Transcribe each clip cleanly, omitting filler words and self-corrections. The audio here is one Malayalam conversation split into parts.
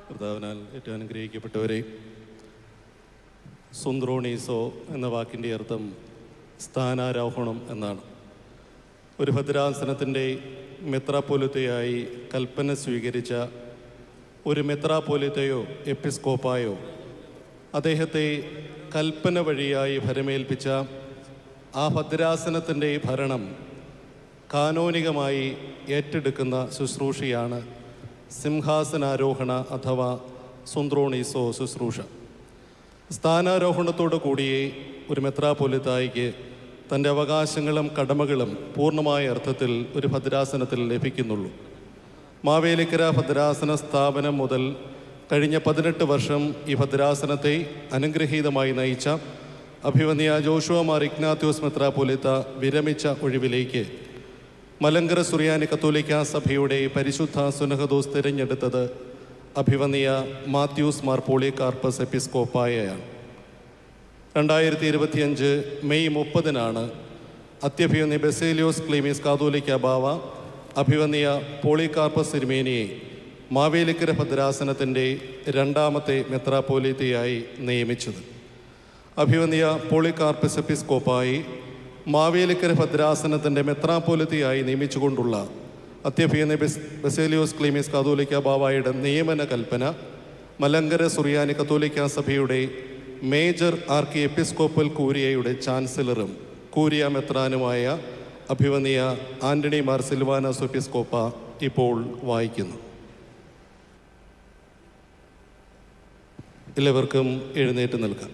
കർത്താവിനാൽ ഏറ്റവും അനുഗ്രഹിക്കപ്പെട്ടവരെ, സുന്ത്രോണീസോ എന്ന വാക്കിൻ്റെ അർത്ഥം സ്ഥാനാരോഹണം എന്നാണ്. ഒരു ഭദ്രാസനത്തിൻ്റെ മെത്രാപ്പോലിത്തയായി കൽപ്പന സ്വീകരിച്ച ഒരു മെത്രാപ്പോലിത്തയോ എപ്പിസ്കോപ്പായോ അദ്ദേഹത്തെ കൽപ്പന വഴിയായി ഭരമേൽപ്പിച്ച ആ ഭദ്രാസനത്തിൻ്റെ ഭരണം കാനോനികമായി ഏറ്റെടുക്കുന്ന ശുശ്രൂഷയാണ് സിംഹാസനാരോഹണ അഥവാ സുന്ത്രോണീസോ ശുശ്രൂഷ. സ്ഥാനാരോഹണത്തോടു കൂടിയേ ഒരു മെത്രാപ്പൊലിത്തായിക്ക് തൻ്റെ അവകാശങ്ങളും കടമകളും പൂർണ്ണമായ അർത്ഥത്തിൽ ഒരു ഭദ്രാസനത്തിൽ ലഭിക്കുന്നുള്ളൂ. മാവേലിക്കര ഭദ്രാസന സ്ഥാപനം മുതൽ കഴിഞ്ഞ 18 വർഷം ഈ ഭദ്രാസനത്തെ അനുഗ്രഹീതമായി നയിച്ച അഭിവന്യ ജോഷുവ മാർ ഇഗ്നാത്യോസ് മെത്രാപ്പൊലിത്ത വിരമിച്ച ഒഴിവിലേക്ക് മലങ്കര സുറിയാനി കത്തോലിക്കാ സഭയുടെ പരിശുദ്ധ സുനഹദോസ് തിരഞ്ഞെടുത്തത് അഭിവന്യ മാത്യൂസ് മാർ പോളികാർപ്പസ് എപ്പിസ്കോപ്പായയാണ്. 2025 മെയ് 30 അത്യഭിവന്യ ബസേലിയോസ് ക്ലീമീസ് കാതോലിക്ക ബാവ അഭിവന്യ പോളികാർപ്പസ് തിരുമേനിയെ മാവേലിക്കര ഭദ്രാസനത്തിൻ്റെ 2ാമത്തെ മെത്രാപ്പോലീത്തയായി നിയമിച്ചത്. അഭിവന്യ പോളികാർപ്പസ് എപ്പിസ്കോപ്പായി മാവേലിക്കര ഭദ്രാസനത്തിൻ്റെ മെത്രാപ്പോലിത്തയായി നിയമിച്ചുകൊണ്ടുള്ള അത്യഭിവന്യ ബസേലിയോസ് ക്ലീമീസ് കാതോലിക്ക ബാവായുടെ നിയമന കൽപ്പന മലങ്കര സുറിയാനി കത്തോലിക്ക സഭയുടെ മേജർ ആർക്കി എപ്പിസ്കോപ്പൽ കൂരിയയുടെ ചാൻസലറും കൂരിയ മെത്രാനുമായ അഭിവന്യ ആന്റണി മാർ സിൽവാനോസ് എപ്പിസ്കോപ്പ ഇപ്പോൾ വായിക്കുന്നു. എല്ലാവർക്കും എഴുന്നേറ്റ് നിൽക്കാം.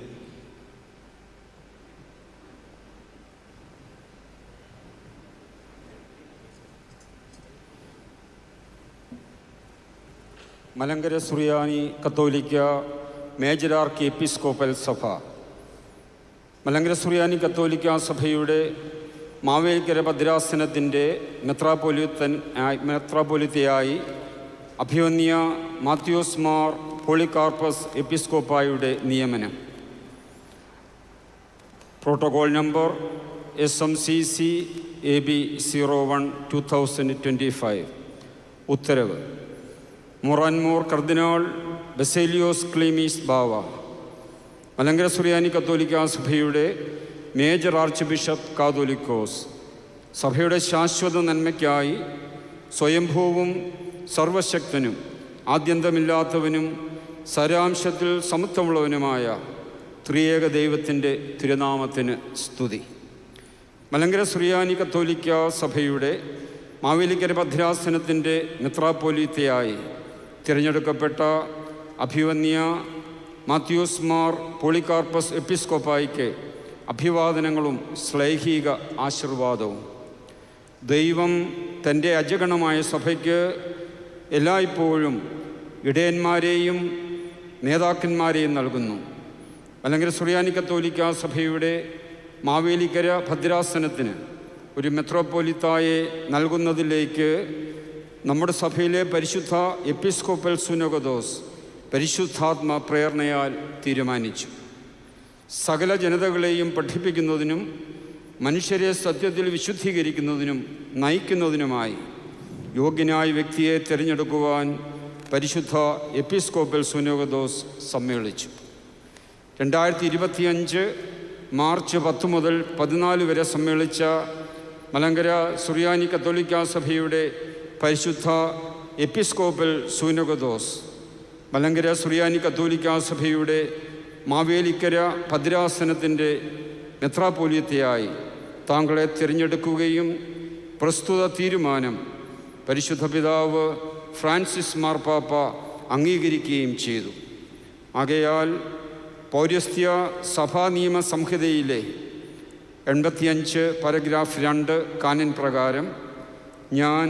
മലങ്കര സുറിയാനി കത്തോലിക്ക മേജർ ആർക്കി എപ്പിസ്കോപ്പൽ സഭ, മലങ്കര സുറിയാനി കത്തോലിക്ക സഭയുടെ മാവേലിക്കര ഭദ്രാസനത്തിൻ്റെ മെത്രാപ്പൊലിത്തയായി അഭിവന്യ മാത്യൂസ് മാർ പോളികാർപ്പസ് എപ്പിസ്കോപ്പായുടെ നിയമനം. Protocol number SMCC AB 01/2025. ഉത്തരവ്: മൊറാൻമോർ കർദിനാൾ ബസേലിയോസ് ക്ലീമീസ് ബാവ മലങ്കര സുറിയാനി കത്തോലിക്ക സഭയുടെ മേജർ ആർച്ച് ബിഷപ്പ് കാതോലിക്കോസ്, സഭയുടെ ശാശ്വത നന്മയ്ക്കായി സ്വയംഭൂവും സർവശക്തനും ആദ്യന്തമില്ലാത്തവനും സാരാംശത്തിൽ സമത്വമുള്ളവനുമായ ത്രിയേക ദൈവത്തിൻ്റെ തിരുനാമത്തിന് സ്തുതി. മലങ്കര സുറിയാനി കത്തോലിക്ക സഭയുടെ മാവേലിക്കര ഭദ്രാസനത്തിൻ്റെ മെത്രാപ്പൊലീത്തയായി തിരഞ്ഞെടുക്കപ്പെട്ട അഭിവന്യ മാത്യൂസ് മാർ പോളികാർപ്പസ് എപ്പിസ്കോപ്പായിക്ക് അഭിവാദനങ്ങളും ശ്ലൈഹിക ആശീർവാദവും. ദൈവം തൻ്റെ അജഗണമായ സഭയ്ക്ക് എല്ലായ്പ്പോഴും ഇടയന്മാരെയും നേതാക്കന്മാരെയും നൽകുന്നു. മലങ്കര സുറിയാനി കത്തോലിക്ക സഭയുടെ മാവേലിക്കര ഭദ്രാസനത്തിന് ഒരു മെത്രോപ്പൊലിത്തായെ നൽകുന്നതിലേക്ക് നമ്മുടെ സഭയിലെ പരിശുദ്ധ എപ്പിസ്കോപ്പൽ സുനഹദോസ് പരിശുദ്ധാത്മ പ്രേരണയാൽ തീരുമാനിച്ചു. സകല ജനതകളെയും പഠിപ്പിക്കുന്നതിനും മനുഷ്യരെ സത്യത്തിൽ വിശുദ്ധീകരിക്കുന്നതിനും നയിക്കുന്നതിനുമായി യോഗ്യനായ വ്യക്തിയെ തിരഞ്ഞെടുക്കുവാൻ പരിശുദ്ധ എപ്പിസ്കോപ്പൽ സുനഹദോസ് സമ്മേളിച്ചു. 2025 മാർച്ച് 10 മുതൽ 14 വരെ സമ്മേളിച്ച മലങ്കര സുറിയാനി കത്തോലിക്ക സഭയുടെ പരിശുദ്ധ എപ്പിസ്കോപ്പൽ സുനഹദോസ് മലങ്കര സുറിയാനി കത്തോലിക്ക സഭയുടെ മാവേലിക്കര ഭദ്രാസനത്തിൻ്റെ മെത്രാപ്പൊലീത്തയായി താങ്കളെ തിരഞ്ഞെടുക്കുകയും പ്രസ്തുത തീരുമാനം പരിശുദ്ധ പിതാവ് ഫ്രാൻസിസ് മാർപ്പാപ്പ അംഗീകരിക്കുകയും ചെയ്തു. ആകയാൽ പൗരസ്ത്യ സഭാ നിയമ സംഹിതയിലെ 85 പാരഗ്രാഫ് 2 കാനൻ പ്രകാരം ഞാൻ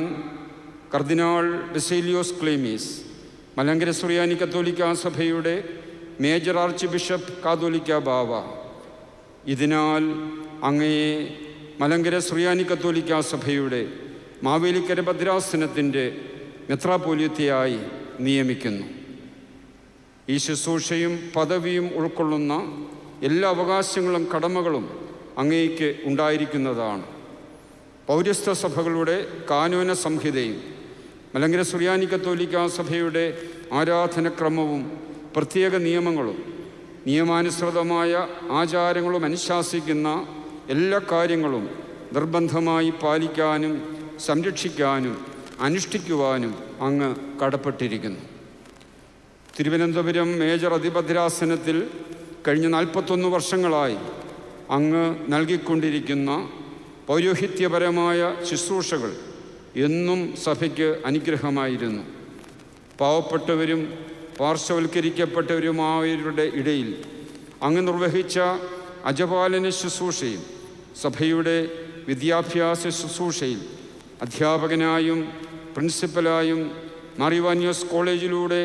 കർദിനാൾ ബസേലിയോസ് ക്ലീമീസ് മലങ്കര സുറിയാനി കത്തോലിക്ക സഭയുടെ മേജർ ആർച്ച് ബിഷപ്പ് കാതോലിക്ക ബാവ ഇതിനാൽ അങ്ങയെ മലങ്കര സുറിയാനി കത്തോലിക്ക സഭയുടെ മാവേലിക്കര ഭദ്രാസനത്തിൻ്റെ മെത്രാപ്പൊലീത്തയായി നിയമിക്കുന്നു. ഈ ശുശ്രൂഷയും പദവിയും ഉൾക്കൊള്ളുന്ന എല്ലാ അവകാശങ്ങളും കടമകളും അങ്ങേക്ക് ഉണ്ടായിരിക്കുന്നതാണ്. പൗരസ്ത്യ സഭകളുടെ കാനോന സംഹിതയും മലങ്കര സുറിയാനി കത്തോലിക്ക സഭയുടെ ആരാധനക്രമവും പ്രത്യേക നിയമങ്ങളും നിയമാനുസൃതമായ ആചാരങ്ങളും അനുശാസിക്കുന്ന എല്ലാ കാര്യങ്ങളും നിർബന്ധമായി പാലിക്കാനും സംരക്ഷിക്കാനും അനുഷ്ഠിക്കുവാനും അങ്ങ് കടപ്പെട്ടിരിക്കുന്നു. തിരുവനന്തപുരം മേജർ അതിഭദ്രാസനത്തിൽ കഴിഞ്ഞ 41 വർഷങ്ങളായി അങ്ങ് നൽകിക്കൊണ്ടിരിക്കുന്ന പൗരോഹിത്യപരമായ ശുശ്രൂഷകൾ എന്നും സഭയ്ക്ക് അനുഗ്രഹമായിരുന്നു. പാവപ്പെട്ടവരും പാർശ്വവൽക്കരിക്കപ്പെട്ടവരുമായവരുടെ ഇടയിൽ അങ്ങ് നിർവഹിച്ച അജപാലന ശുശ്രൂഷയും സഭയുടെ വിദ്യാഭ്യാസ ശുശ്രൂഷയിൽ അധ്യാപകനായും പ്രിൻസിപ്പലായും മാർ ഇവാനിയോസ് കോളേജിലൂടെ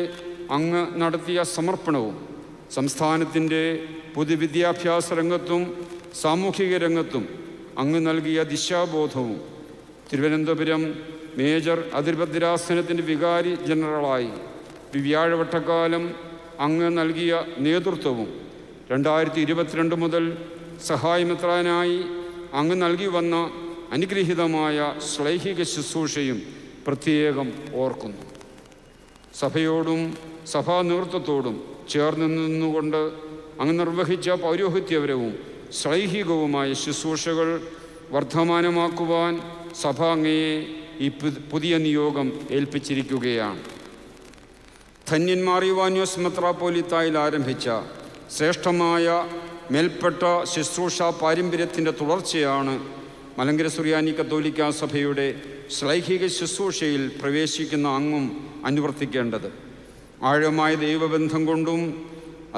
അങ്ങ് നടത്തിയ സമർപ്പണവും സംസ്ഥാനത്തിൻ്റെ പൊതുവിദ്യാഭ്യാസ രംഗത്തും സാമൂഹിക രംഗത്തും അങ്ങ് നൽകിയ ദിശാബോധവും തിരുവനന്തപുരം മേജർ അതിഭദ്രാസനത്തിൻ്റെ വികാരി ജനറലായി വ്യാഴവട്ടക്കാലം അങ്ങ് നൽകിയ നേതൃത്വവും 2022 മുതൽ സഹായമിത്രാനായി അങ്ങ് നൽകി വന്ന അനുഗ്രഹീതമായ ശ്ലൈഹിക ശുശ്രൂഷയും പ്രത്യേകം ഓർക്കുന്നു. സഭയോടും സഭാ നേതൃത്വത്തോടും ചേർന്ന് നിന്നുകൊണ്ട് അങ്ങ് നിർവഹിച്ച പൗരോഹിത്യപരവും ശ്ലൈഹികവുമായ ശുശ്രൂഷകൾ വർദ്ധമാനമാക്കുവാൻ സഭ അങ്ങയെ ഈ പുതിയ നിയോഗം ഏൽപ്പിച്ചിരിക്കുകയാണ്. ധന്യൻ മാർ ഇവാനിയോസ് മെത്രാപ്പോലീത്തായിൽ ആരംഭിച്ച ശ്രേഷ്ഠമായ മേൽപ്പെട്ട ശുശ്രൂഷ പാരമ്പര്യത്തിൻ്റെ തുടർച്ചയാണ് മലങ്കര സുറിയാനി കത്തോലിക്കാ സഭയുടെ ശ്ലൈഹിക ശുശ്രൂഷയിൽ പ്രവേശിക്കുന്ന അങ്ങും അനുവർത്തിക്കേണ്ടത്. ആഴമായ ദൈവബന്ധം കൊണ്ടും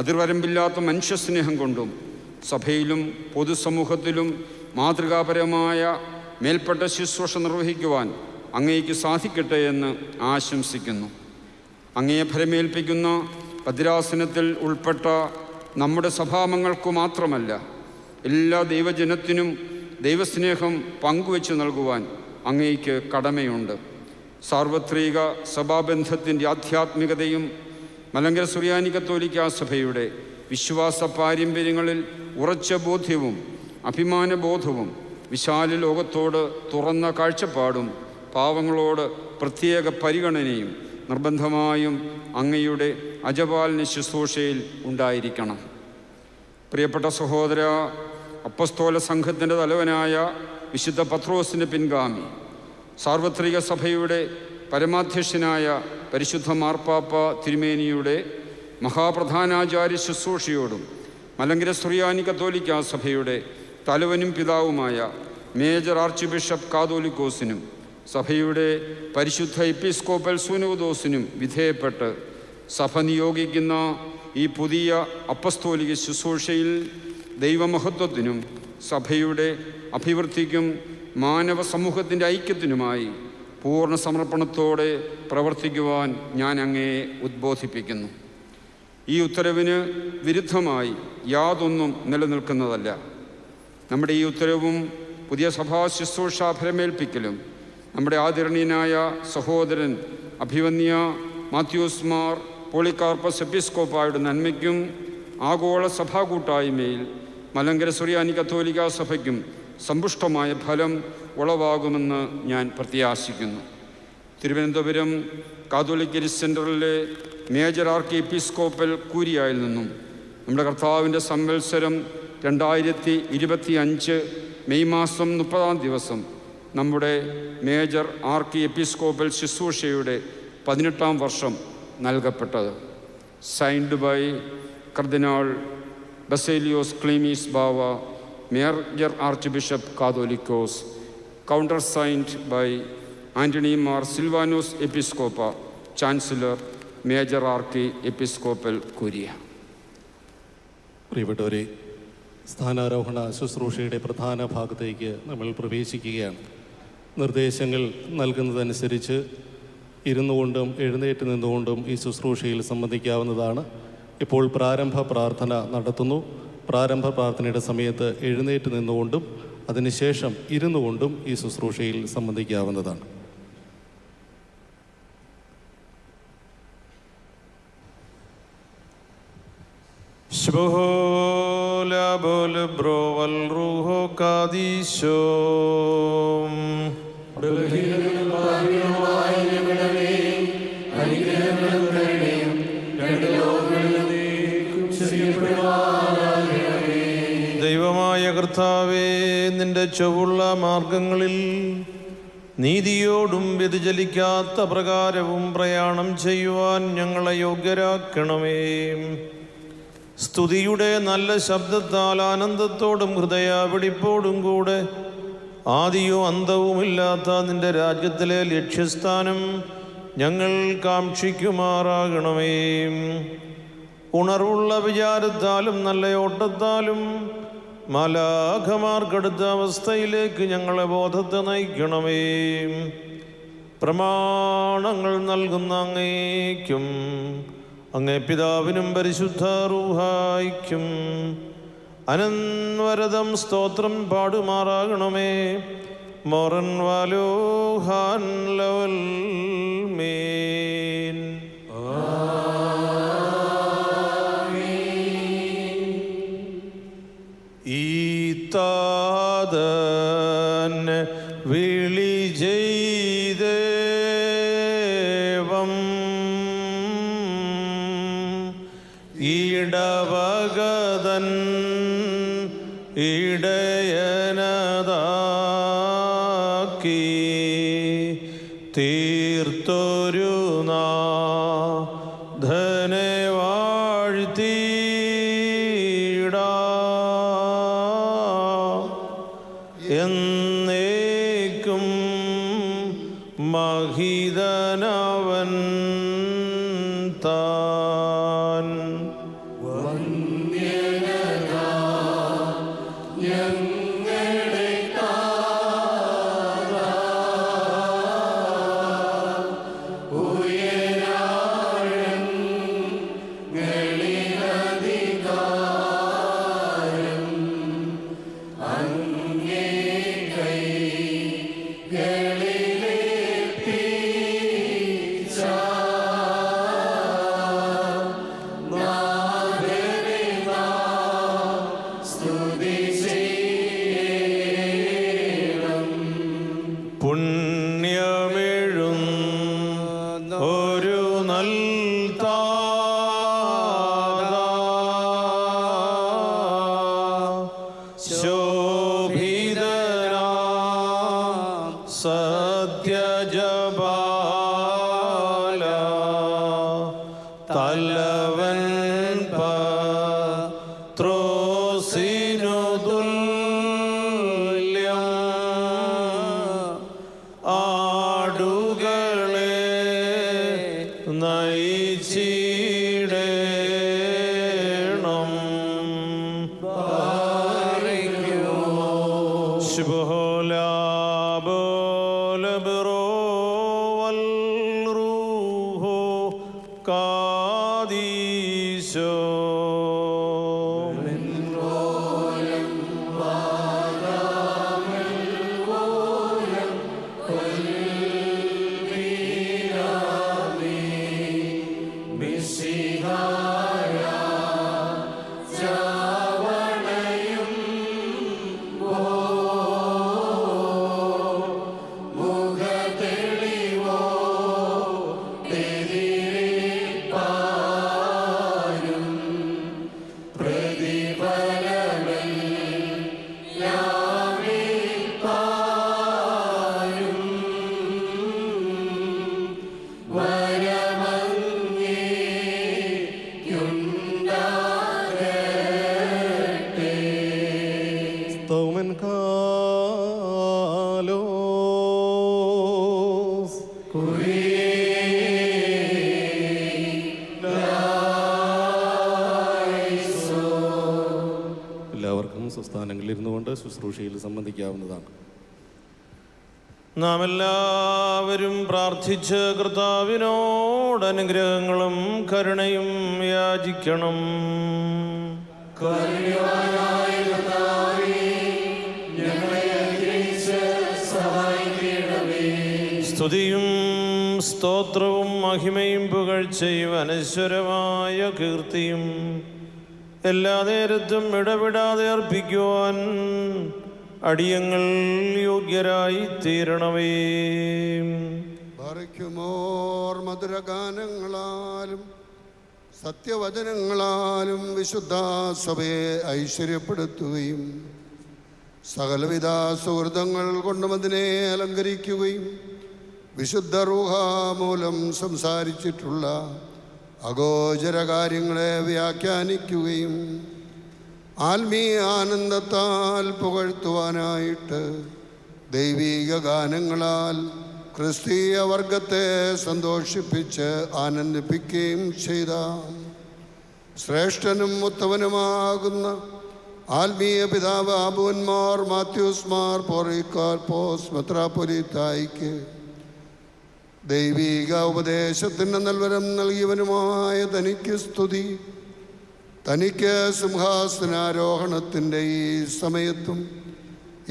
അതിർവരമ്പില്ലാത്ത മനുഷ്യസ്നേഹം കൊണ്ടും സഭയിലും പൊതുസമൂഹത്തിലും മാതൃകാപരമായ മേൽപ്പെട്ട ശുശ്രൂഷ നിർവഹിക്കുവാൻ അങ്ങേക്ക് സാധിക്കട്ടെ എന്ന് ആശംസിക്കുന്നു. അങ്ങയെ ഫലമേൽപ്പിക്കുന്ന ഭദ്രാസനത്തിൽ ഉൾപ്പെട്ട നമ്മുടെ സഭാംഗങ്ങൾക്കു മാത്രമല്ല എല്ലാ ദൈവജനത്തിനും ദൈവസ്നേഹം പങ്കുവെച്ച് നൽകുവാൻ അങ്ങേക്ക് കടമയുണ്ട്. സാർവത്രിക സഭാബന്ധത്തിൻ്റെ ആധ്യാത്മികതയും മലങ്കര സുറിയാനി കത്തോലിക്കാ സഭയുടെ വിശ്വാസ പാരമ്പര്യങ്ങളിൽ ഉറച്ച ബോധ്യവും അഭിമാനബോധവും വിശാല ലോകത്തോട് തുറന്ന കാഴ്ചപ്പാടും പാവങ്ങളോട് പ്രത്യേക പരിഗണനയും നിർബന്ധമായും അങ്ങയുടെ അജപാലന ശുശ്രൂഷയിൽ ഉണ്ടായിരിക്കണം. പ്രിയപ്പെട്ട സഹോദര, അപ്പസ്തോല സംഘത്തിൻ്റെ തലവനായ വിശുദ്ധ പത്രോസിൻ്റെ പിൻഗാമി, സാർവത്രിക സഭയുടെ പരമാധ്യക്ഷനായ പരിശുദ്ധ മാർപ്പാപ്പ തിരുമേനിയുടെ മഹാപ്രധാനാചാര്യ ശുശ്രൂഷയോടും മലങ്കര സുറിയാനി കത്തോലിക്കാ സഭയുടെ തലവനും പിതാവുമായ മേജർ ആർച്ച് ബിഷപ്പ് കാതോലിക്കോസിനും സഭയുടെ പരിശുദ്ധ എപ്പിസ്കോപ്പൽ സൂനോദോസിനും വിധേയപ്പെട്ട് സഭ നിയോഗിക്കുന്ന ഈ പുതിയ അപ്പസ്തോലിക ശുശ്രൂഷയിൽ ദൈവമഹത്വത്തിനും സഭയുടെ അഭിവൃദ്ധിക്കും മാനവ സമൂഹത്തിൻ്റെ ഐക്യത്തിനുമായി പൂർണ്ണ സമർപ്പണത്തോടെ പ്രവർത്തിക്കുവാൻ ഞാൻ അങ്ങയെ ഉദ്ബോധിപ്പിക്കുന്നു. ഈ ഉത്തരവിന് വിരുദ്ധമായി യാതൊന്നും നിലനിൽക്കുന്നതല്ല. നമ്മുടെ ഈ ഉത്തരവും പുതിയ സഭാ ശുശ്രൂഷ ഫലമേൽപ്പിക്കലും നമ്മുടെ ആദരണീയനായ സഹോദരൻ അഭിവന്യ മാത്യൂസ് മാർ പോളികാർപ്പസ് എപ്പിസ്കോപ്പായുടെ നന്മയ്ക്കും ആഗോള സഭാ കൂട്ടായ്മയിൽ മലങ്കര സുറിയാനി കത്തോലിക്കാ സഭയ്ക്കും സമ്പുഷ്ടമായ ഫലം ഉളവാകുമെന്ന് ഞാൻ പ്രത്യാശിക്കുന്നു. തിരുവനന്തപുരം കാതോലിക്കൽ സെൻറ്ററിലെ മേജർ ആർക്കി എപ്പിസ്കോപ്പൽ കൂരിയായിൽ നിന്നും നമ്മുടെ കർത്താവിൻ്റെ സംവത്സരം 2025 മെയ് മാസം 30 നമ്മുടെ മേജർ ആർക്കി എപ്പിസ്കോപ്പൽ ശുശ്രൂഷയുടെ 18ാം വർഷം നൽകപ്പെട്ടത്. Signed by cardinal Baselios Cleemis Bava, major archbishop Catholicos, counter signed by Antony Mar Silvanos എപ്പിസ്കോപ്പ, chancellor major archiepiscopal curia. പ്രിയപ്പെട്ടവരെ, സ്ഥാനാരോഹണ ശുശ്രൂഷയുടെ പ്രധാന ഭാഗത്തേക്ക് നമ്മൾ പ്രവേശിക്കുകയാണ്. നിർദ്ദേശങ്ങൾ നൽകുന്നതനുസരിച്ച് ഇരുന്നുകൊണ്ടും എഴുന്നേറ്റ് നിന്നുകൊണ്ടും ഈ ശുശ്രൂഷയിൽ സംബന്ധിക്കാവുന്നതാണ്. ഇപ്പോൾ പ്രാരംഭ പ്രാർത്ഥന നടത്തുന്നു. പ്രാരംഭ പ്രാർത്ഥനയുടെ സമയത്ത് എഴുന്നേറ്റ് നിന്നുകൊണ്ടും അതിനുശേഷം ഇരുന്നുകൊണ്ടും ഈ ശുശ്രൂഷയിൽ സംബന്ധിക്കാവുന്നതാണ്. Shbola bol broval ruho kadisho. ബലഹീനരും പാപികളുമായ ഞങ്ങളുടെ മേൽ അനുഗ്രഹങ്ങളും കരുണയും ദൈവമായ കർത്താവേ, നിന്റെ ചൊവ്വുള്ള മാർഗങ്ങളിൽ നീതിയോടും വ്യതിചലിക്കാത്ത പ്രകാരവും പ്രയാണം ചെയ്യുവാൻ ഞങ്ങളെ യോഗ്യരാക്കണമേ. സ്തുതിയുടെ നല്ല ശബ്ദത്താൽ ആനന്ദത്തോടും ഹൃദയപിടിപ്പോടും കൂടെ ആദിയോ അന്തവുമില്ലാത്ത നിന്റെ രാജ്യത്തിലെ ലക്ഷ്യസ്ഥാനം ഞങ്ങൾ കാക്ഷിക്കുമാറാകണമേ. ഉണർവുള്ള വിചാരത്താലും നല്ല ഓട്ടത്താലും മാലാഖമാർക്കടുത്ത അവസ്ഥയിലേക്ക് ഞങ്ങളെ ബോധത്തെ നയിക്കണമേ. പ്രമാണങ്ങൾ നൽകുന്ന അങ്ങേക്കും അങ്ങേ പിതാവിനും പരിശുദ്ധ റൂഹായിക്കും അനന്വരതം സ്തോത്രം പാടുമാറാകണമേ. മോറൻ വാലോഹാൻ ലവൽ മേൻ. ഈ താതൻ വിളി ചെയ്തേവം ഇടവകതൻ ഇടയനതാക്കി തീർത്തൊരു നാഥനെ വാഴ്ത്തി എന്നേക്കും മഹിതനവൻ താൻ. സ്ഥാനങ്ങളിലിരുന്നു കൊണ്ട് ശുശ്രൂഷയിൽ സംബന്ധിക്കാവുന്നതാണ്. നാം എല്ലാവരും പ്രാർത്ഥിച്ച് കർത്താവിനോട് അനുഗ്രഹങ്ങളും കരുണയും യാചിക്കണം. സ്തുതിയും സ്തോത്രവും മഹിമയും പുകഴ്ചയും അനശ്വരമായ കീർത്തിയും എല്ലാ നേരത്തും ഇടപെടാതെ അർപ്പിക്കുവാൻ അടിയങ്ങൾ യോഗ്യരായി തീരണമേ. മധുരഗാനങ്ങളാലും സത്യവചനങ്ങളാലും വിശുദ്ധ സഭയെ ഐശ്വര്യപ്പെടുത്തുകയും സകലവിധ സുഹൃതങ്ങൾ കൊണ്ടും അതിനെ അലങ്കരിക്കുകയും വിശുദ്ധ റൂഹ മൂലം സംസാരിച്ചിട്ടുള്ള അഗോചര കാര്യങ്ങളെ വ്യാഖ്യാനിക്കുകയും ആത്മീയ ആനന്ദത്താൽ പുകഴ്ത്തുവാനായിട്ട് ദൈവീക ഗാനങ്ങളാൽ ക്രിസ്തീയ വർഗത്തെ സന്തോഷിപ്പിച്ച് ആനന്ദിപ്പിക്കുകയും ചെയ്ത ശ്രേഷ്ഠനും ഉത്തമനുമാകുന്ന ആത്മീയ പിതാവ് അബൂന്മാർ മാത്യൂസ്മാർ പോറിക്കാർപോസ് മെത്രാപ്പൊലീത്തായിക്ക് ദൈവീക ഉപദേശത്തിന് നൽവരം നൽകിയവനുമായ തനിക്ക് സ്തുതി. തനിക്ക് സിംഹാസനാരോഹണത്തിൻ്റെ ഈ സമയത്തും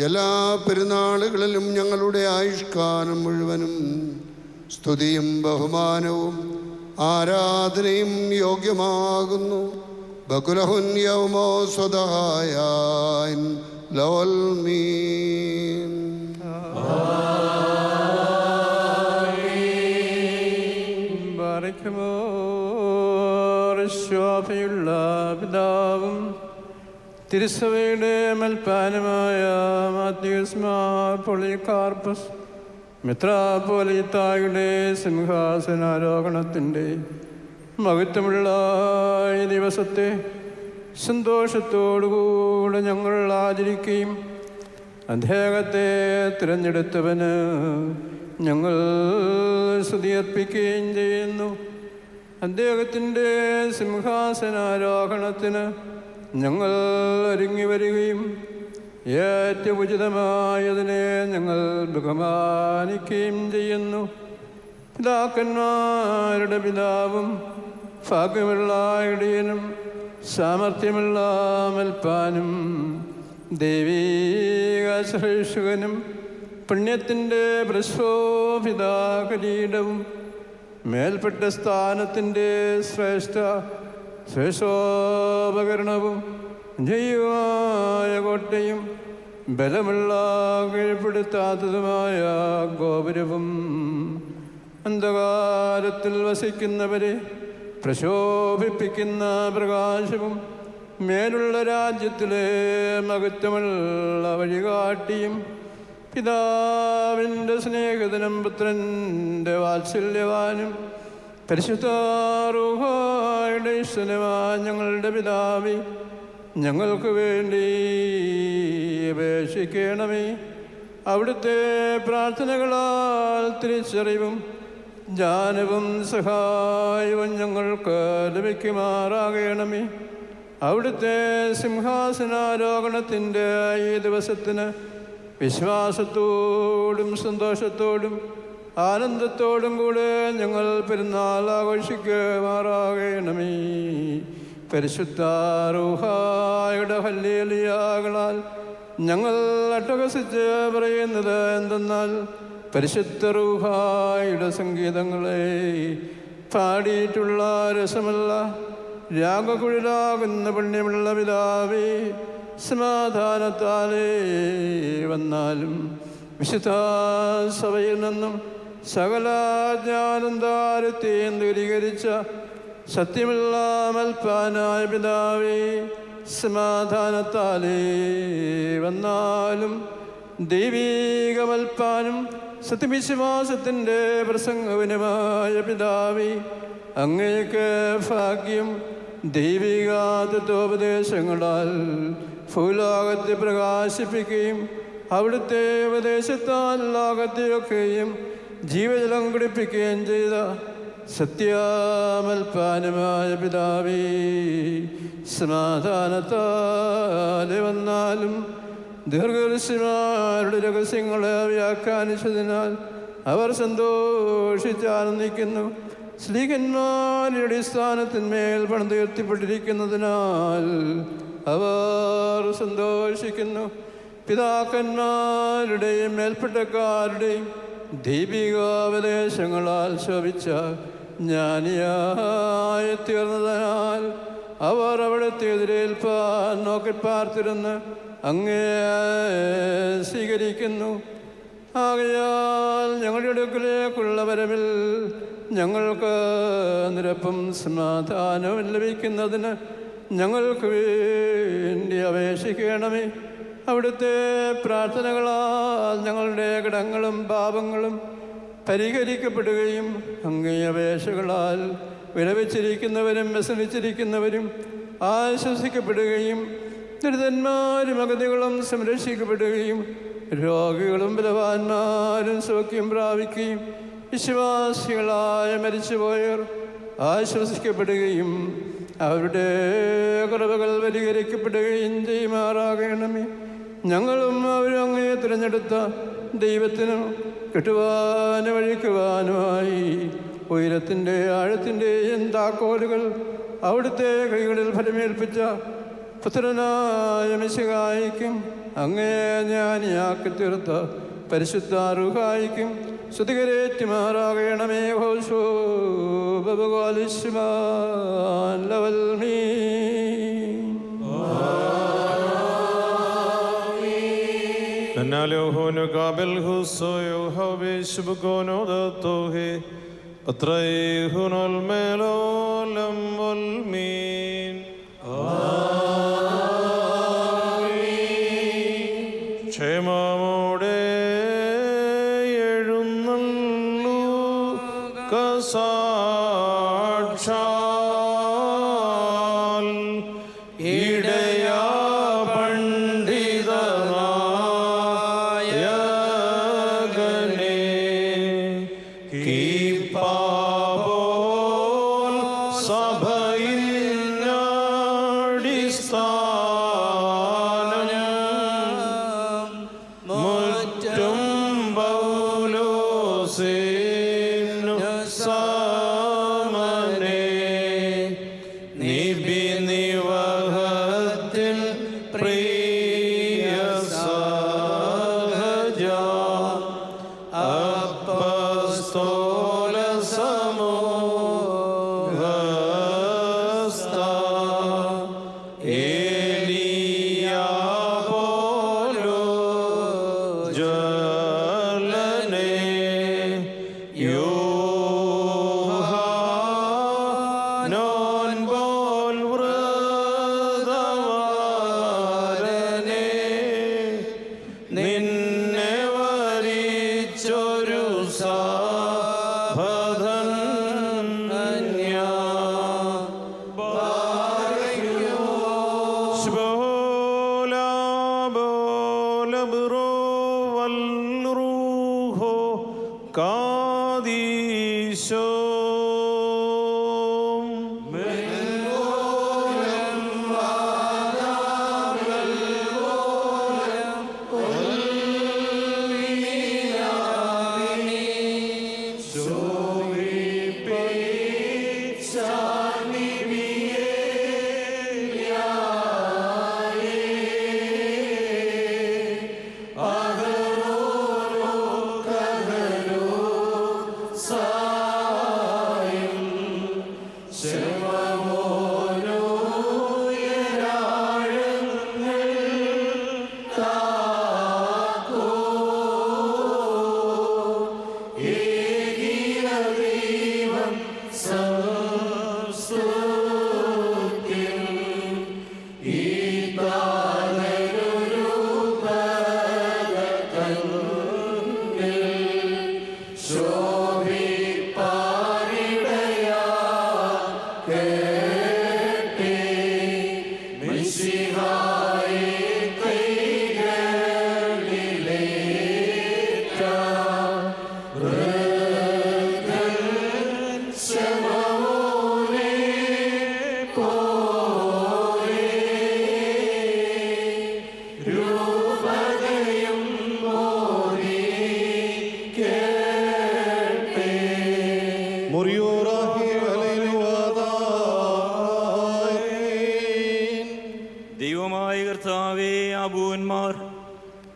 എല്ലാ പെരുന്നാളുകളിലും ഞങ്ങളുടെ ആയുഷ്കാലം മുഴുവനും സ്തുതിയും ബഹുമാനവും ആരാധനയും യോഗ്യമാകുന്നു. ബകുലഹുൻ യൗമോ സ്വദഹായൻ ലോൽ മീൻ. ശോഭയുള്ള പിതാവും തിരുസഭയുടെ മൽപ്പാനുമായ മാത്യൂസ്മാർ പൊളികാർപ്പസ് മെത്രാപ്പൊലീത്തായുടെ സിംഹാസനാരോഹണത്തിൻ്റെ മഹത്വമുള്ള ഈ ദിവസത്തെ സന്തോഷത്തോടുകൂടെ ഞങ്ങൾ ആചരിക്കുകയും അദ്ദേഹത്തെ തിരഞ്ഞെടുത്തവന് ഞങ്ങൾ സ്തുതിയർപ്പിക്കുകയും ചെയ്യുന്നു. അദ്ദേഹത്തിൻ്റെ സിംഹാസനാരോഹണത്തിന് ഞങ്ങൾ ഒരുങ്ങി വരികയും ഏറ്റവും ഉചിതമായതിനെ ഞങ്ങൾ ബഹുമാനിക്കുകയും ചെയ്യുന്നു. പിതാക്കന്മാരുടെ പിതാവും ഭാഗ്യമുള്ള ഇടയനും സാമർഥ്യമുള്ള മൽപ്പാനും ദൈവീക ശ്രേഷ്ഠനും പുണ്യത്തിൻ്റെ പ്രശോഭിത കിരീടവും മേൽപ്പെട്ട സ്ഥാനത്തിൻ്റെ ശ്രേഷ്ഠോപകരണവും ജൈവമായ കോട്ടയും ബലമുള്ള കീഴ്പ്പെടുത്താത്തതുമായ ഗോപുരവും അന്ധകാരത്തിൽ വസിക്കുന്നവരെ പ്രശോഭിപ്പിക്കുന്ന പ്രകാശവും മേലുള്ള രാജ്യത്തിലെ മഹത്വമുള്ള വഴികാട്ടിയും പിതാവിൻ്റെ സ്നേഹിതനും പുത്രൻ്റെ വാത്സല്യവാനും പരിശുദ്ധ റൂഹായുടെ ഇഷ്ടനുമായ ഞങ്ങളുടെ പിതാവേ, ഞങ്ങൾക്ക് വേണ്ടി അപേക്ഷിക്കണമേ. അവിടുത്തെ പ്രാർത്ഥനകളാൽ തിരിച്ചറിവും ജ്ഞാനവും സഹായവും ഞങ്ങൾക്ക് ലഭിക്കുമാറാകണമേ. അവിടുത്തെ സിംഹാസനാരോഹണത്തിൻ്റെ ഈ ദിവസത്തിന് വിശ്വാസത്തോടും സന്തോഷത്തോടും ആനന്ദത്തോടും കൂടെ ഞങ്ങൾ പെരുന്നാൾ ആഘോഷിക്കുമാറാകണമേ. പരിശുദ്ധ റൂഹായുടെ ഹല്ലേലൂയകളാൽ ഞങ്ങൾ അട്ടഹസിച്ച് പറയുന്നത് എന്തെന്നാൽ, പരിശുദ്ധ റൂഹായുടെ സംഗീതങ്ങളെ പാടിയിട്ടുള്ള രസമല്ല രാഗകുഴലാകുന്ന പുണ്യമുള്ള പിതാവേ, സമാധാനത്താലേ വന്നാലും വിശുദ്ധ സഭയിൽ നിന്നും സകല ജ്ഞാനന്താരത്തെയും ദൂരീകരിച്ച സത്യമുള്ള മൽപ്പാനായ പിതാവേ, സമാധാനത്താലേ വന്നാലും ദൈവീക മൽപ്പാനും സത്യവിശ്വാസത്തിൻ്റെ പ്രസംഗവനുമായ പിതാവേ, അങ്ങേക്ക് ഭാഗ്യം ദൈവിക തത്വോപദേശങ്ങളാൽ ഭൂലോകത്തെ പ്രകാശിപ്പിക്കുകയും അവിടുത്തെ ഉപദേശത്താൽ ലോകത്തെയൊക്കെയും ജീവജലം കുടിപ്പിക്കുകയും ചെയ്ത സത്യമൽപ്പാനുമായ പിതാവേ, സമാധാനത്താലെ വന്നാലും ദീർഘദർശിമാരുടെ രഹസ്യങ്ങളെ വ്യാഖ്യാനിച്ചതിനാൽ അവർ സന്തോഷിച്ചാനന്ദിക്കുന്നു. സ്ലീഹന്മാരുടെ അടിസ്ഥാനത്തിന്മേൽ പണിതുയർത്തിപ്പെട്ടിരിക്കുന്നതിനാൽ അവർ സന്തോഷിക്കുന്നു. പിതാക്കന്മാരുടെയും മേൽപ്പെട്ടക്കാരുടെയും ദൈവികോപദേശങ്ങളാൽ ശോഭിച്ച ജ്ഞാനിയായി തീർന്നതിനാൽ അവർ അവിടുത്തെ എതിരേൽപ്പാൻ നോക്കി പാർത്തിരുന്ന് അങ്ങേ സ്വീകരിക്കുന്നു. ആകയാൽ ഞങ്ങളുടെ അടുക്കലേക്കുള്ള വരവിൽ ഞങ്ങൾക്ക് നിരപ്പും സമാധാനവും ലഭിക്കുന്നതിന് ഞങ്ങൾക്ക് വേണ്ടി അപേക്ഷിക്കണമേ. അവിടുത്തെ പ്രാർത്ഥനകളാൽ ഞങ്ങളുടെ കടങ്ങളും പാപങ്ങളും പരിഹരിക്കപ്പെടുകയും അങ്ങേ അപേക്ഷകളാൽ വിലപിച്ചിരിക്കുന്നവരും വ്യസനിച്ചിരിക്കുന്നവരും ആശ്വസിക്കപ്പെടുകയും ദരിദ്രന്മാരും അഗതികളും സംരക്ഷിക്കപ്പെടുകയും രോഗികളും ബലവാന്മാരും സൗഖ്യം പ്രാപിക്കുകയും വിശ്വാസികളായ മരിച്ചുപോയവർ ആശ്വസിക്കപ്പെടുകയും അവരുടെ കുറവുകൾ പരിഹരിക്കപ്പെടുകയും ചെയ്യുമാറാകണമേ. ഞങ്ങളും അവരും അങ്ങേ തിരഞ്ഞെടുത്ത ദൈവത്തിനും കിട്ടുവാനും വഴിക്കുവാനുമായി ഉയരത്തിൻ്റെ ആഴത്തിൻ്റെയും താക്കോലുകൾ അവിടുത്തെ കൈകളിൽ ഫലമേൽപ്പിച്ച പുത്രനായ മിശിഹായിക്കും അങ്ങേ ജ്ഞാനിയാക്കി തീർത്ത പരിശുദ്ധ റൂഹായിക്കും സ്തുതികരേറ്റുമാറാകണമേ. ഹോശോ ബബുഗോലിശ്മാൻ ലവൽ മീ ننالوهونو قابل هوسويو هوبيش بكونو دطوهي أطريهون الميلو لم والمين آمين شما موڑے يرنلو كساچال إيديا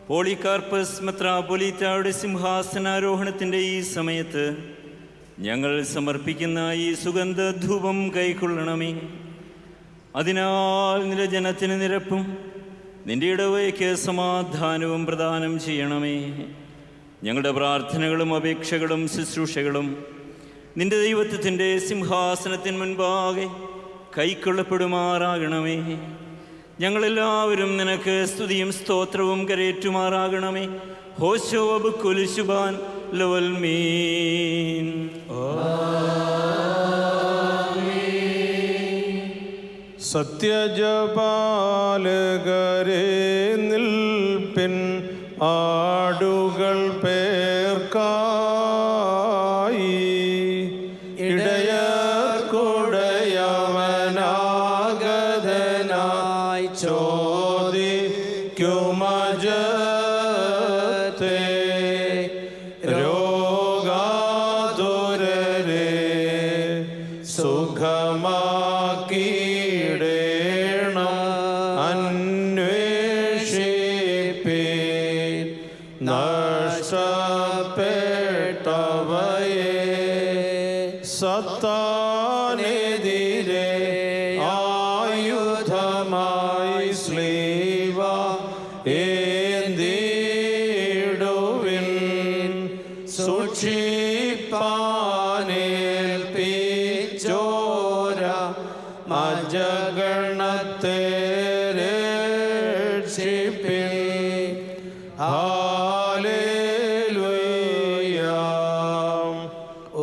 പോളികാർപ്പസ് മെത്രാപ്പൊലീത്തായുടെ സിംഹാസനാരോഹണത്തിൻ്റെ ഈ സമയത്ത് ഞങ്ങൾ സമർപ്പിക്കുന്ന ഈ സുഗന്ധധൂപം കൈക്കൊള്ളണമേ. അതിനാൽ നിന്റെ ജനത്തിന് നിരപ്പും നിന്റെ ഇടവയ്ക്ക് സമാധാനവും പ്രദാനം ചെയ്യണമേ. ഞങ്ങളുടെ പ്രാർത്ഥനകളും അപേക്ഷകളും ശുശ്രൂഷകളും നിന്റെ ദൈവത്വത്തിൻ്റെ സിംഹാസനത്തിന് മുൻപാകെ കൈക്കൊള്ളപ്പെടുമാറാകണമേ. ഞങ്ങളെല്ലാവരും നിനക്ക് സ്തുതിയും സ്തോത്രവും കരയേറ്റുമാറാകണമേ. ഹോശോ അബുക്കുൽ ശുബാൻ ലവൽ മീൻ. സത്യജപാലകരെ നിൽപ്പിൻ, ആടുകൾ പേർക്കായി ഇടയർക്കുടയവനാഗതനായി ചോദിക്കുമജത്തെ രോഗാതുരരെ സുഖമാക്കിയിടേണം. അന്വേഷിപ്പീൻ നഷ്ടപ്പെട്ടവയെ. സത്താനെതിരെ ആയുധമായി സ്ലീവ ഏന്തിടുവിൻ. സൂക്ഷിപ്പാനേൽപ്പിച്ചോര അജഗണത്തെ രക്ഷിപ്പിൻ. ഹല്ലേലൂയ.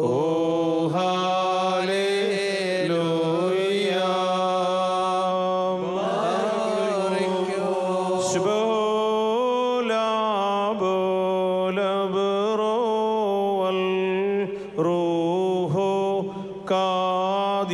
ഓ ഹല്ലേലൂയ. ശുഭോലാബോലബറോവൽ റൂഹോ കാദീശോ.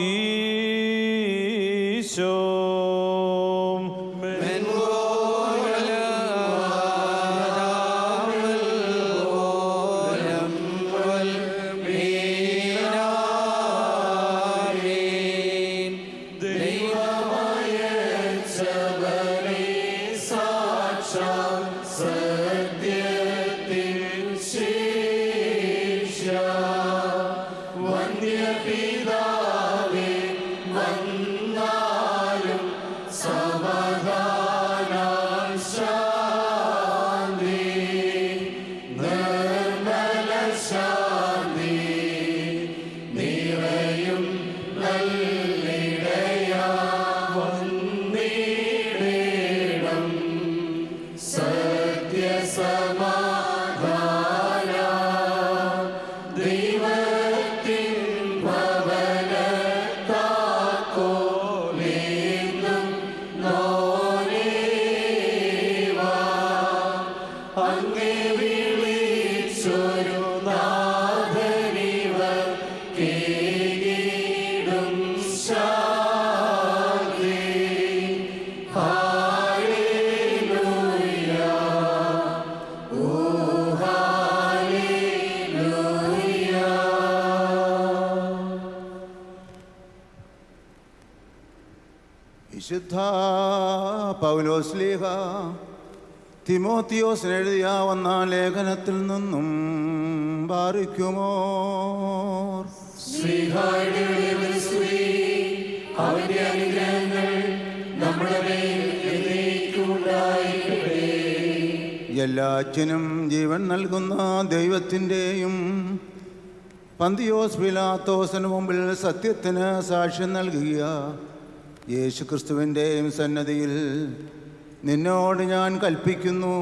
വിശുദ്ധ പൗലോസ്ലീഹ തിമോത്തിയോസിന് എഴുതിയ ഒന്നാം ലേഖനത്തിൽ നിന്നും ബാറിക്കുമോ. എല്ലാറ്റിനും ജീവൻ നൽകുന്ന ദൈവത്തിൻ്റെയും പന്തിയോസ് പിലാത്തോസിന് മുമ്പിൽ സത്യത്തിന് സാക്ഷ്യം നൽകിയ യേശുക്രിസ്തുവിൻ്റെയും സന്നദ്ധിയിൽ നിന്നോട് ഞാൻ കൽപ്പിക്കുന്നു,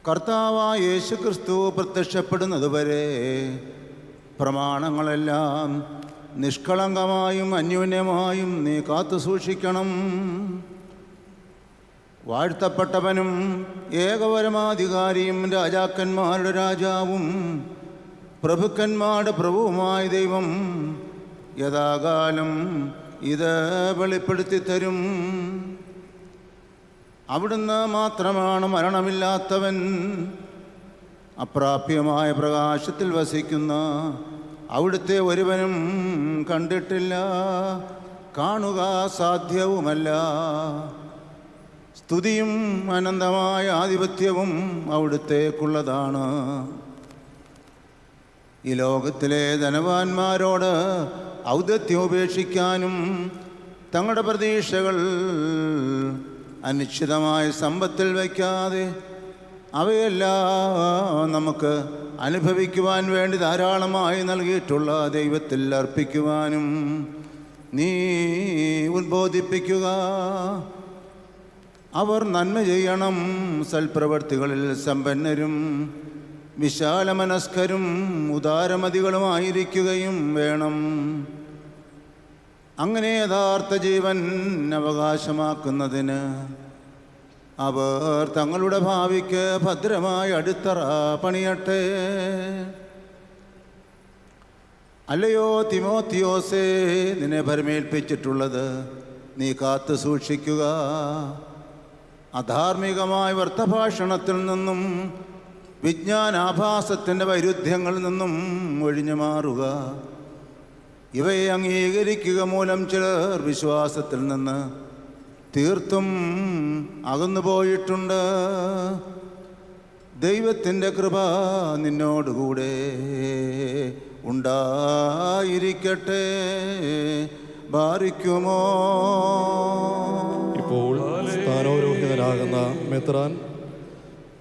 കർത്താവായ യേശുക്രിസ്തു പ്രത്യക്ഷപ്പെടുന്നതുവരെ പ്രമാണങ്ങളെല്ലാം നിഷ്കളങ്കമായും അന്യോന്യമായും നീ കാത്തു സൂക്ഷിക്കണം. വാഴ്ത്തപ്പെട്ടവനും ഏകപരമാധികാരിയും രാജാക്കന്മാരുടെ രാജാവും പ്രഭുക്കന്മാരുടെ പ്രഭുവുമായ ദൈവം യഥാകാലം ഇത് വെളിപ്പെടുത്തി തരും. അവിടുന്ന് മാത്രമാണ് മരണമില്ലാത്തവൻ. അപ്രാപ്യമായ പ്രകാശത്തിൽ വസിക്കുന്ന അവിടുത്തെ ഒരുവനും കണ്ടിട്ടില്ല, കാണുക സാധ്യവുമല്ല. സ്തുതിയും അനന്തമായ ആധിപത്യവും അവിടുത്തേക്കുള്ളതാണ്. ഈ ലോകത്തിലെ ധനവാന്മാരോട് ഔദത്യം ഉപേക്ഷിക്കാനും തങ്ങളുടെ പ്രതീക്ഷകൾ അനിശ്ചിതമായ സമ്പത്തിൽ വയ്ക്കാതെ അവയെല്ലാം നമുക്ക് അനുഭവിക്കുവാൻ വേണ്ടി ധാരാളമായി നൽകിയിട്ടുള്ള ദൈവത്തിൽ അർപ്പിക്കുവാനും നീ ഉദ്ബോധിപ്പിക്കുക. അവർ നന്മ ചെയ്യണം, സൽപ്രവർത്തികളിൽ സമ്പന്നരും വിശാലമനസ്കരും ഉദാരമതികളുമായിരിക്കുകയും വേണം. അങ്ങനെ യഥാർത്ഥ ജീവൻ അവകാശമാക്കുന്നതിന് അവർ തങ്ങളുടെ ഭാവിക്ക് ഭദ്രമായ അടിത്തറ പണിയട്ടെ. അല്ലയോ തിമോത്തിയോസേ, നിന്നെ ഭരമേൽപ്പിച്ചിട്ടുള്ളത് നീ കാത്തു സൂക്ഷിക്കുക. അധാർമികമായ വ്യർത്ഥഭാഷണത്തിൽ നിന്നും വിജ്ഞാനാഭാസത്തിൻ്റെ വൈരുദ്ധ്യങ്ങളിൽ നിന്നും ഒഴിഞ്ഞു മാറുക. ഇവയെ അംഗീകരിക്കുക മൂലം ചിലർ വിശ്വാസത്തിൽ നിന്ന് തീർത്തും അകന്നുപോയിട്ടുണ്ട്. ദൈവത്തിൻ്റെ കൃപ നിന്നോടുകൂടെ ഉണ്ടായിരിക്കട്ടെ. ബാരിക്കുമോ. ഇപ്പോൾ സ്ഥാനോരോഹിതനാകുന്ന മെത്രാൻ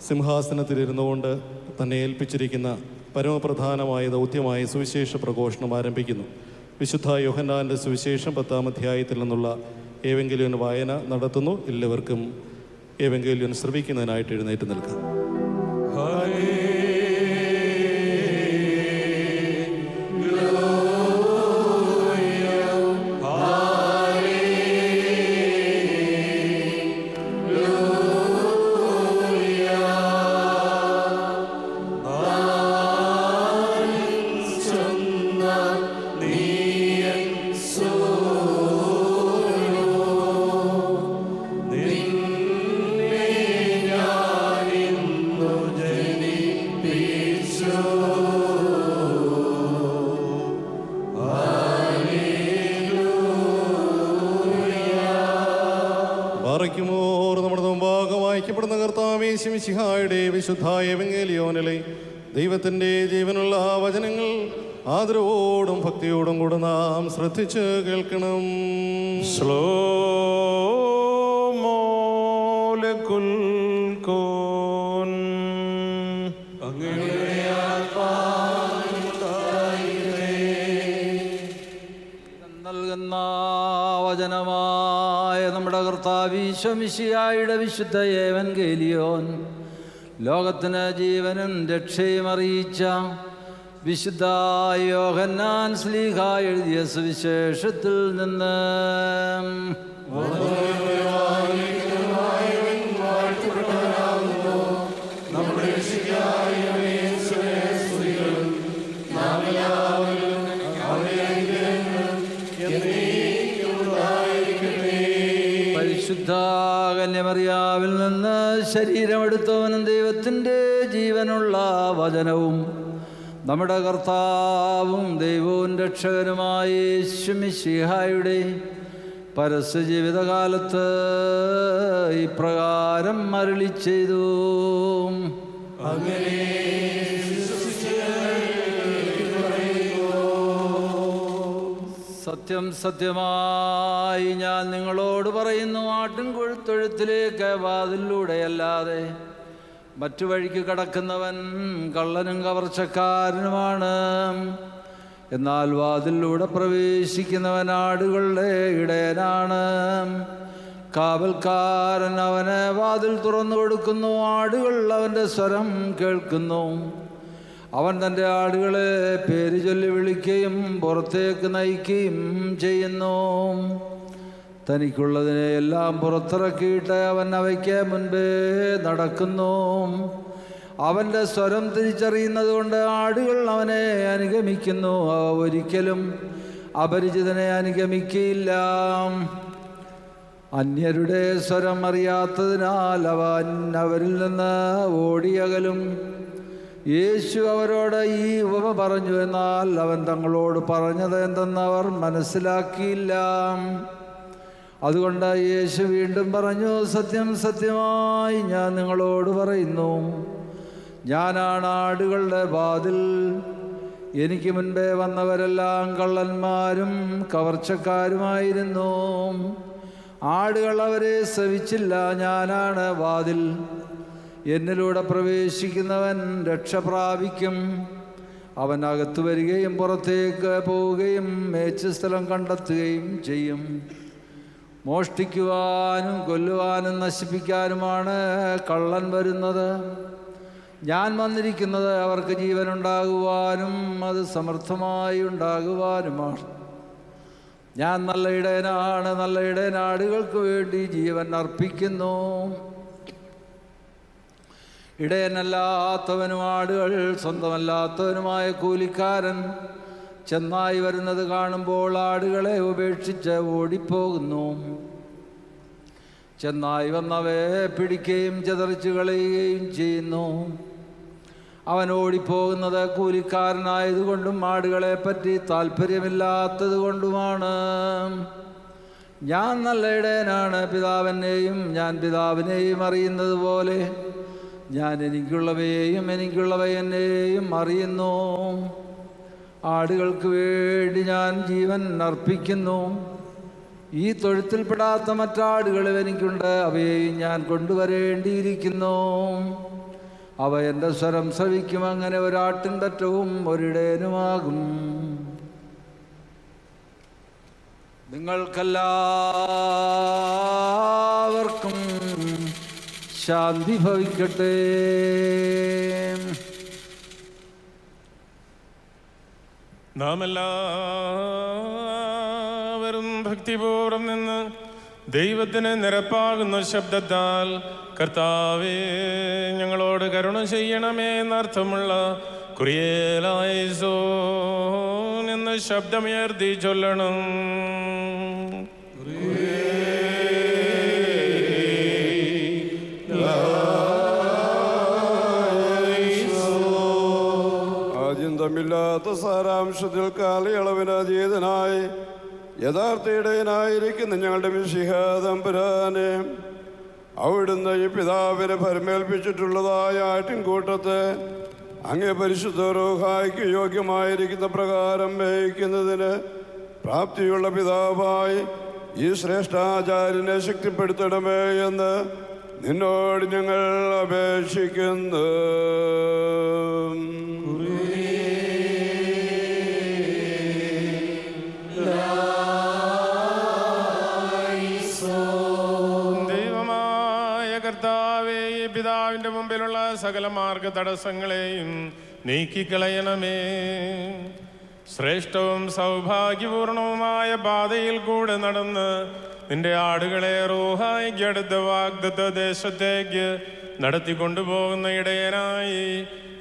സിംഹാസനത്തിലിരുന്നു കൊണ്ട് തന്നെ ഏൽപ്പിച്ചിരിക്കുന്ന പരമപ്രധാനമായ ദൗത്യമായ സുവിശേഷ പ്രഘോഷണം ആരംഭിക്കുന്നു. വിശുദ്ധ യോഹന്നാൻ്റെ സുവിശേഷം 10-ാം അധ്യായത്തിൽ നിന്നുള്ള ഏവെങ്കേലിയോൻ വായന നടത്തുന്നു. എല്ലാവർക്കും ഏവെങ്കേലിയോൻ ശ്രവിക്കുന്നതിനായിട്ട് എഴുന്നേറ്റ് നിൽക്കാം. നമ്മുടെ മുമ്പാകെ വായിക്കപ്പെടുന്ന കർത്താവേ മിശിഹായുടെ വിശുദ്ധ എവങ്കേലിയോനിലെ ദൈവത്തിൻ്റെ ജീവനുള്ള വചനങ്ങൾ ആദരവോടും ഭക്തിയോടും കൂടെ നാം ശ്രദ്ധിച്ച് കേൾക്കണം. നൽകുന്ന വചനമായ നമ്മുടെ കർത്താവ് ഈശോ മിശിഹായുടെ വിശുദ്ധ എവങ്കേലിയോൻ ലോകത്തിന് ജീവനും രക്ഷയും അറിയിച്ച വിശുദ്ധ യോഹന്നാൻ ശ്ലീഹ എഴുതിയ സുവിശേഷത്തിൽ നിന്ന് പരിശുദ്ധ കന്യമറിയാവിൽ നിന്ന് ശരീരമെടുത്തവനും ദൈവത്തിൻ്റെ ജീവനുള്ള വചനവും നമ്മുടെ കർത്താവും ദൈവവും രക്ഷകനുമായ യേശു മിശിഹായുടെ പരസ്യ ജീവിതകാലത്ത് ഇപ്രകാരം അരുളി ചെയ്തു. സത്യം സത്യമായി ഞാൻ നിങ്ങളോട് പറയുന്നു, ആട്ടിൻകൊഴുത്തൊഴുത്തിലേക്ക് വാതിലൂടെയല്ലാതെ മറ്റു വഴിക്ക് കടക്കുന്നവൻ കള്ളനും കവർച്ചക്കാരനുമാണ്. എന്നാൽ വാതിലൂടെ പ്രവേശിക്കുന്നവൻ ആടുകളുടെ ഇടയനാണ്. കാവൽക്കാരൻ അവന് വാതിൽ തുറന്നു കൊടുക്കുന്നു. ആടുകൾ അവൻ്റെ സ്വരം കേൾക്കുന്നു. അവൻ തൻ്റെ ആടുകളെ പേര് ചൊല്ലി വിളിക്കുകയും പുറത്തേക്ക് നയിക്കുകയും ചെയ്യുന്നു. തനിക്കുള്ളതിനെ എല്ലാം പുറത്തിറക്കിയിട്ട് അവൻ അവയ്ക്ക് മുൻപേ നടക്കുന്നു. അവൻ്റെ സ്വരം തിരിച്ചറിയുന്നത് കൊണ്ട് ആടുകൾ അവനെ അനുഗമിക്കുന്നു. അവ ഒരിക്കലും അപരിചിതനെ അനുഗമിക്കുകയില്ല. അന്യരുടെ സ്വരം അറിയാത്തതിനാൽ അവൻ അവരിൽ നിന്ന് ഓടിയകലും. യേശു അവരോട് ഈ ഉപമ പറഞ്ഞു, എന്നാൽ അവൻ തങ്ങളോട് പറഞ്ഞത് എന്തെന്ന് അവർ മനസ്സിലാക്കിയില്ല. അതുകൊണ്ട് യേശു വീണ്ടും പറഞ്ഞു, സത്യം സത്യമായി ഞാൻ നിങ്ങളോട് പറയുന്നു, ഞാനാണ് ആടുകളുടെ വാതിൽ. എനിക്ക് മുൻപേ വന്നവരെല്ലാം കള്ളന്മാരും കവർച്ചക്കാരുമായിരുന്നു. ആടുകൾ അവരെ ശ്രവിച്ചില്ല. ഞാനാണ് വാതിൽ. എന്നിലൂടെ പ്രവേശിക്കുന്നവൻ രക്ഷ പ്രാപിക്കും. അവൻ അകത്തു വരികയും പുറത്തേക്ക് പോവുകയും മേച്ചുസ്ഥലം കണ്ടെത്തുകയും ചെയ്യും. മോഷ്ടിക്കുവാനും കൊല്ലുവാനും നശിപ്പിക്കാനുമാണ് കള്ളൻ വരുന്നത്. ഞാൻ വന്നിരിക്കുന്നത് അവർക്ക് ജീവനുണ്ടാകുവാനും അത് സമൃദ്ധമായി ഉണ്ടാകുവാനുമാണ്. ഞാൻ നല്ല ഇടയനാണ്. നല്ല ഇടയൻ ആടുകൾക്ക് വേണ്ടി ജീവൻ അർപ്പിക്കുന്നു. ഇടയനല്ലാത്തവനും ആടുകൾ സ്വന്തമല്ലാത്തവനുമായ കൂലിക്കാരൻ ചെന്നായി വരുന്നത് കാണുമ്പോൾ ആടുകളെ ഉപേക്ഷിച്ച് ഓടിപ്പോകുന്നു. ചെന്നായി വന്നവയെ പിടിക്കുകയും ചിതറിച്ചു കളയുകയും ചെയ്യുന്നു. അവൻ ഓടിപ്പോകുന്നത് കൂലിക്കാരനായതുകൊണ്ടും ആടുകളെ പറ്റി താല്പര്യമില്ലാത്തത് കൊണ്ടുമാണ്. ഞാൻ നല്ല ഇടയനാണ്. പിതാവിനെയും ഞാൻ പിതാവിനെയും അറിയുന്നത് പോലെ ഞാൻ എനിക്കുള്ളവയെയും എനിക്കുള്ളവ എന്നെയും അറിയുന്നു. ആടുകൾക്ക് വേണ്ടി ഞാൻ ജീവൻ അർപ്പിക്കുന്നു. ഈ തൊഴുത്തിൽപ്പെടാത്ത മറ്റാടുകളും എനിക്കുണ്ട്. അവയെയും ഞാൻ കൊണ്ടുവരേണ്ടിയിരിക്കുന്നു. അവ എൻ്റെ സ്വരം ശ്രവിക്കും. അങ്ങനെ ഒരാട്ടിൻപറ്റവും ഒരിടയനുമാകും. നിങ്ങൾക്കെല്ലാവർക്കും ശാന്തി ഭവിക്കട്ടെ. നാം എല്ലാവരും ഭക്തിപൂർവ്വം നിന്ന് ദൈവത്തിന് നിരപ്പാകുന്ന ശബ്ദത്താൽ കർത്താവേ ഞങ്ങളോട് കരുണ ചെയ്യണമേ എന്നർത്ഥമുള്ള കുറിയേലായിസോൻ എന്ന ശബ്ദമുയർത്തി ചൊല്ലണം. ആദ്യന്തമില്ലാത്ത സാരാംശത്തിൽ കാലയളവിന് അതീതനായി യഥാർത്ഥ ഇടയനായിരിക്കുന്ന ഞങ്ങളുടെ മിശിഹ തമ്പുരാനെ, അവിടുന്ന് ഈ പിതാവിനെ പരമേൽപ്പിച്ചിട്ടുള്ളതായ ആട്ടിൻകൂട്ടത്തെ അങ്ങേ പരിശുദ്ധ റൂഹായ്ക്ക് യോഗ്യമായിരിക്കുന്ന പ്രകാരം മേയിക്കുന്നതിന് പ്രാപ്തിയുള്ള പിതാവായി ഈ ശ്രേഷ്ഠാചാര്യനെ ശക്തിപ്പെടുത്തണമേ എന്ന് നിന്നോട് ഞങ്ങൾ അപേക്ഷിക്കുന്നു. പിതാവിൻ്റെ മുമ്പിലുള്ള സകല മാർഗ തടസ്സങ്ങളെയും നീക്കിക്കളയണമേ. ശ്രേഷ്ഠവും സൗഭാഗ്യപൂർണവുമായ പാതയിൽ കൂടെ നടന്ന് നിന്റെ ആടുകളെ റൂഹായിക്ക് അടുത്ത വാഗ്ദത്ത ദേശത്തേക്ക് നടത്തിക്കൊണ്ടുപോകുന്ന ഇടയനായി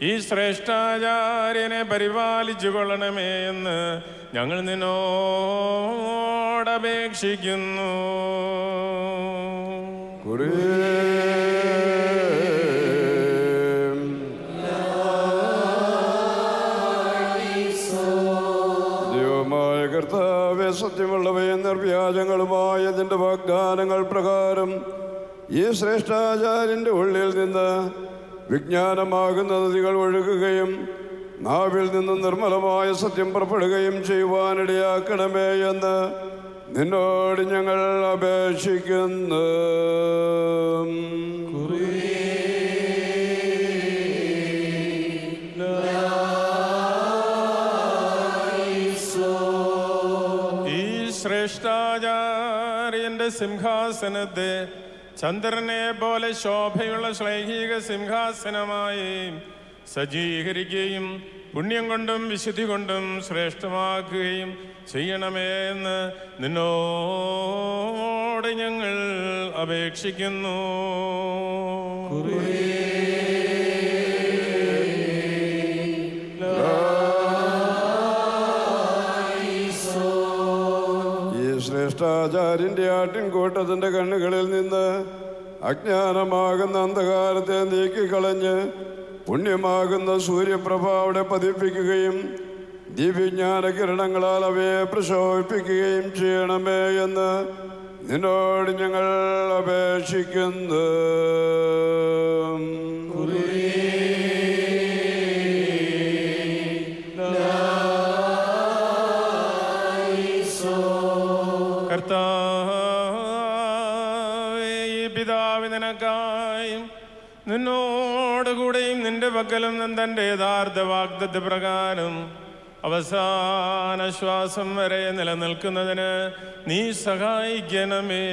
ഈ ശ്രേഷ്ഠാചാര്യനെ പരിപാലിച്ചു കൊള്ളണമേ എന്ന് ഞങ്ങൾ നിന്നോടപേക്ഷിക്കുന്നു. കർത്താവേ, സത്യമുള്ളവയും നിർവ്യാജങ്ങളുമായ നിന്റെ വാഗ്ദാനങ്ങൾ പ്രകാരം ഈ ശ്രേഷ്ഠാചാര്യൻ്റെ ഉള്ളിൽ നിന്ന് വിജ്ഞാനമാകുന്ന നദികൾ ഒഴുകുകയും നാവിൽ നിന്ന് നിർമ്മലമായ സത്യം പുറപ്പെടുകയും ചെയ്യുവാനിടയാക്കണമേ എന്ന് നിന്നോട് ഞങ്ങൾ അപേക്ഷിക്കുന്നു. ശ്രേഷ്ഠാചാര്യന്റെ സിംഹാസനത്തെ ചന്ദ്രനെ പോലെ ശോഭയുള്ള ശ്ലൈഹിക സിംഹാസനമായി സജ്ജീകരിക്കുകയും പുണ്യം കൊണ്ടും വിശുദ്ധി കൊണ്ടും ശ്രേഷ്ഠമാക്കുകയും ചെയ്യണമേ എന്ന് നിന്നോട് ഞങ്ങൾ അപേക്ഷിക്കുന്നു. ശ്രേഷ്ഠാചാര്യൻ്റെ ആട്ടിൻകൂട്ടത്തിൻ്റെ കണ്ണുകളിൽ നിന്ന് അജ്ഞാനമാകുന്ന അന്ധകാരത്തെ നീക്കിക്കളഞ്ഞ് പുണ്യമാകുന്ന സൂര്യപ്രഭ അവിടെ പതിപ്പിക്കുകയും ദിവ്യജ്ഞാന കിരണങ്ങളാൽ അവയെ പ്രശോഭിപ്പിക്കുകയും ചെയ്യണമേ എന്ന് നിന്നോട് ഞങ്ങൾ അപേക്ഷിക്കുന്നു. നിന്നോടുകൂടെയും നിന്റെ പക്കലും തൻ്റെ യഥാർത്ഥ വാഗ്ദത്ത പ്രകാരം അവസാന ശ്വാസം വരെ നിലനിൽക്കുന്നതിന് നീ സഹായിക്കണമേ.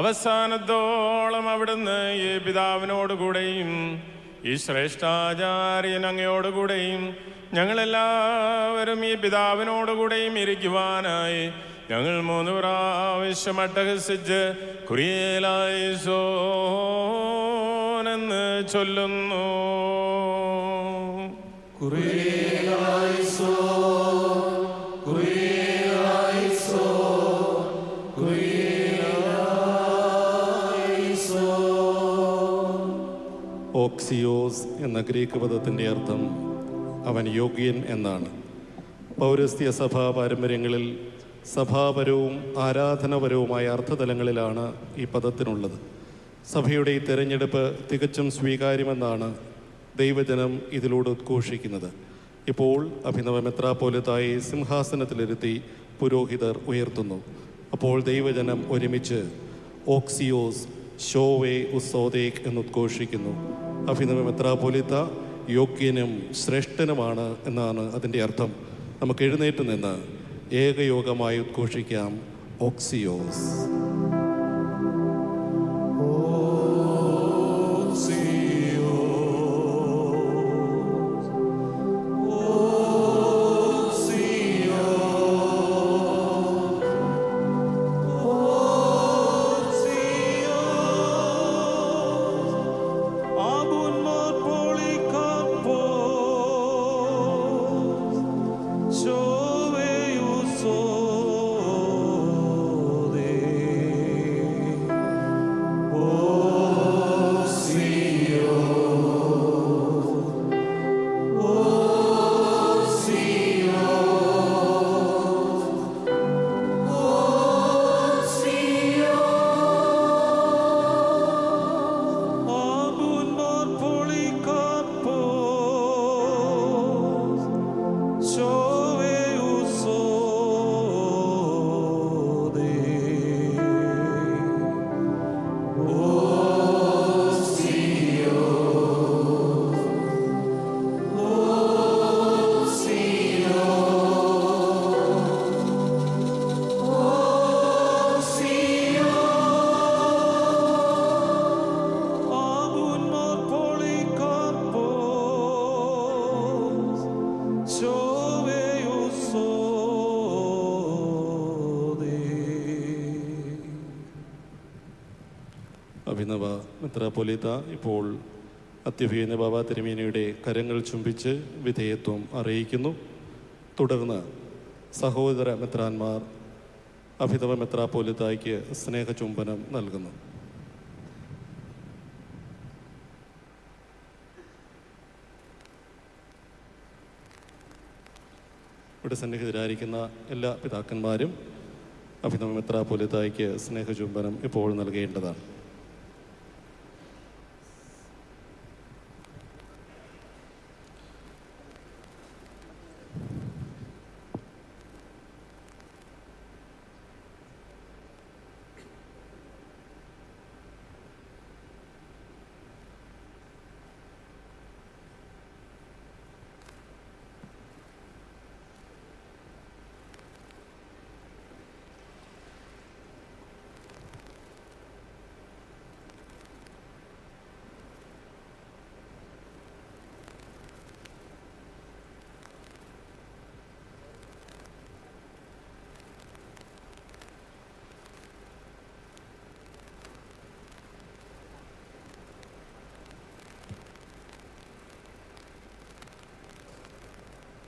അവസാനത്തോളം അവിടുന്ന് ഈ പിതാവിനോടുകൂടെയും ഈ ശ്രേഷ്ഠാചാര്യൻ അങ്ങയോടുകൂടെയും ഞങ്ങളെല്ലാവരും ഈ പിതാവിനോടുകൂടെയും ഇരിക്കുവാനായി ഞങ്ങൾ 3 പ്രാവശ്യം അട്ടഹസിച്ച് കുറിയേലായിസോൻ എന്ന് ചൊല്ലുന്നു. ഓക്സിയോസ് എന്ന ഗ്രീക്ക് പദത്തിൻ്റെ അർത്ഥം അവൻ യോഗ്യൻ എന്നാണ്. പൗരസ്ത്യ സഭാ പാരമ്പര്യങ്ങളിൽ സഭാപരവും ആരാധനാപരവുമായ അർത്ഥതലങ്ങളിലാണ് ഈ പദത്തിനുള്ളത്. സഭയുടെ ഈ തെരഞ്ഞെടുപ്പ് തികച്ചും സ്വീകാര്യമെന്നാണ് ദൈവജനം ഇതിലൂടെ ഉദ്ഘോഷിക്കുന്നത്. ഇപ്പോൾ അഭിനവ മെത്രാപ്പോലിത്തായി സിംഹാസനത്തിലിരുത്തി പുരോഹിതർ ഉയർത്തുന്നു. അപ്പോൾ ദൈവജനം ഒരുമിച്ച് ഓക്സിയോസ് ഷോവേ ഉസോദേക് എന്നുദ്ഘോഷിക്കുന്നു. അഭിനവ മെത്രാപ്പോലിത്ത യോഗ്യനും ശ്രേഷ്ഠനുമാണ് എന്നാണ് അതിൻ്റെ അർത്ഥം. നമുക്ക് എഴുന്നേറ്റ് നിന്ന് ഏകയോഗമായി ഉദ്ഘോഷിക്കാം ഓക്സിയോസ്. അഭിനവ മെത്രാപ്പൊലീത്ത ഇപ്പോൾ അത്യഭിനയ ബാബ തിരുമേനിയുടെ കരങ്ങൾ ചുംബിച്ച് വിധേയത്വം അറിയിക്കുന്നു. തുടർന്ന് സഹോദര മെത്രാന്മാർ അഭിനവ മെത്രാപ്പൊലീത്തായ്ക്ക് സ്നേഹചുംബനം നൽകുന്നു. ഇവിടെ സന്നിഹിതരായിരിക്കുന്ന എല്ലാ പിതാക്കന്മാരും അഭിനവ മെത്രാപ്പൊലീത്തായ്ക്ക് സ്നേഹചുംബനം ഇപ്പോൾ നൽകേണ്ടതാണ്.